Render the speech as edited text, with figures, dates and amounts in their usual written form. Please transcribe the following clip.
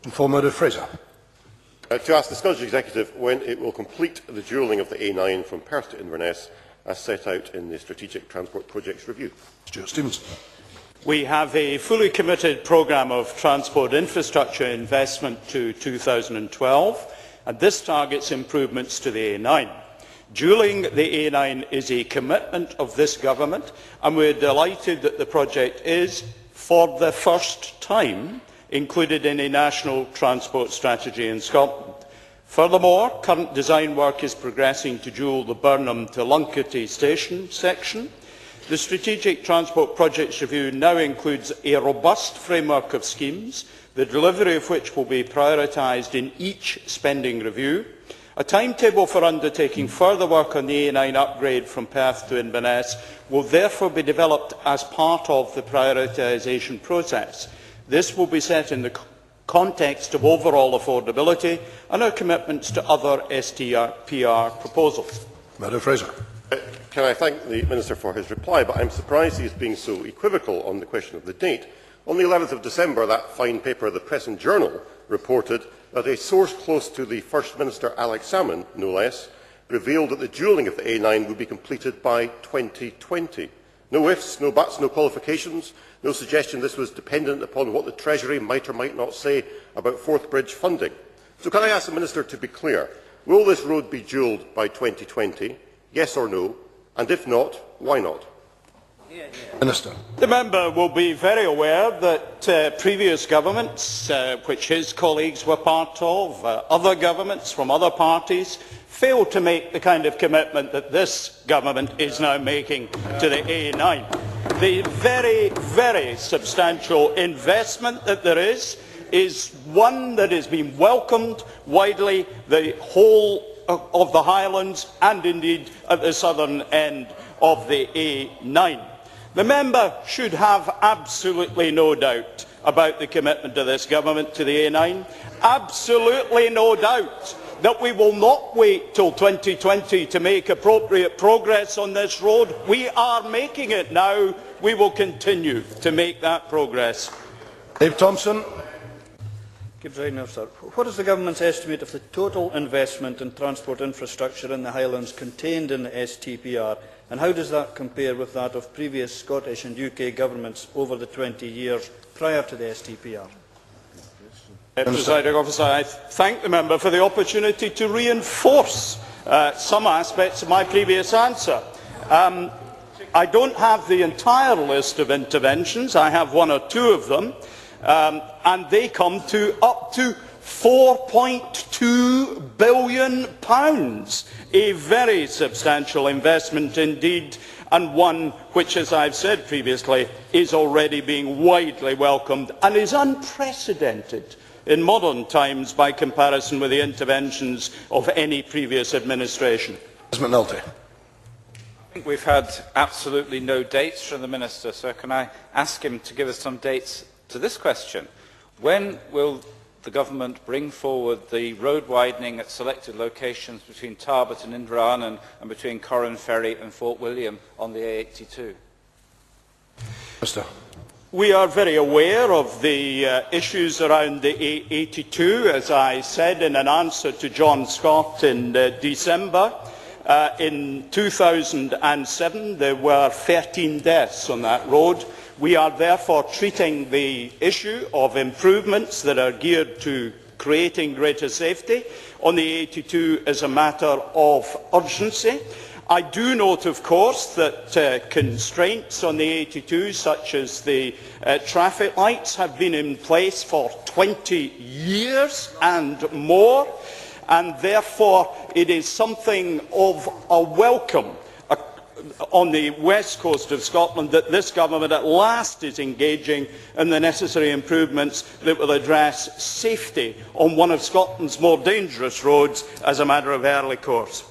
For Murdo, Fraser. To ask the Scottish Executive when it will complete the dualling of the A9 from Perth to Inverness as set out in the Strategic Transport Projects Review. Stewart Stevenson. We have a fully committed programme of transport infrastructure investment to 2012, and this targets improvements to the A9. Dualling the A9 is a commitment of this government, and we are delighted that the project is, for the first time, included in a national transport strategy in Scotland. Furthermore, current design work is progressing to dual the Burnham to Luncarty station section. The Strategic Transport Projects Review now includes a robust framework of schemes, the delivery of which will be prioritised in each spending review. A timetable for undertaking further work on the A9 upgrade from Perth to Inverness will therefore be developed as part of the prioritisation process. This will be set in the context of overall affordability and our commitments to other STPR proposals. Murdo, Fraser. Can I thank the Minister for his reply, but I am surprised he is being so equivocal on the question of the date. On the 11th of December, that fine paper, the Press and Journal, reported that a source close to the First Minister, Alex Salmond, no less, revealed that the dualling of the A9 would be completed by 2020. No ifs, no buts, no qualifications, no suggestion this was dependent upon what the Treasury might or might not say about Forth Bridge funding. So can I ask the Minister to be clear, will this road be dualled by 2020, yes or no, and if not, why not? Minister. The member will be very aware that previous governments, which his colleagues were part of, other governments from other parties, failed to make the kind of commitment that this government is now making to the A9. The very, very substantial investment that there is one that has been welcomed widely, the whole of the Highlands and indeed at the southern end of the A9. The member should have absolutely no doubt about the commitment of this government to the A9, absolutely no doubt that we will not wait till 2020 to make appropriate progress on this road. We are making it now. We will continue to make that progress. Dave Thompson. What is the government's estimate of the total investment in transport infrastructure in the Highlands contained in the STPR, and how does that compare with that of previous Scottish and UK governments over the 20 years prior to the STPR? Presiding Officer, I thank the member for the opportunity to reinforce some aspects of my previous answer. I don't have the entire list of interventions. I have one or two of them, and they come to up to £4.2 billion, a very substantial investment indeed, and one which, as I've said previously, is already being widely welcomed and is unprecedented in modern times by comparison with the interventions of any previous administration. McNulty. I think we've had absolutely no dates from the Minister, so can I ask him to give us some dates to this question? When will the government bring forward the road widening at selected locations between Tarbert and Inverarnon and between Corran Ferry and Fort William on the A82? Minister. We are very aware of the issues around the A82. As I said in an answer to John Scott in December, in 2007 there were 13 deaths on that road. We are therefore treating the issue of improvements that are geared to creating greater safety on the A82 as a matter of urgency. I do note, of course, that constraints on the A82, such as the traffic lights, have been in place for 20 years and more, and therefore it is something of a welcome on the west coast of Scotland that this government at last is engaging in the necessary improvements that will address safety on one of Scotland's more dangerous roads as a matter of early course.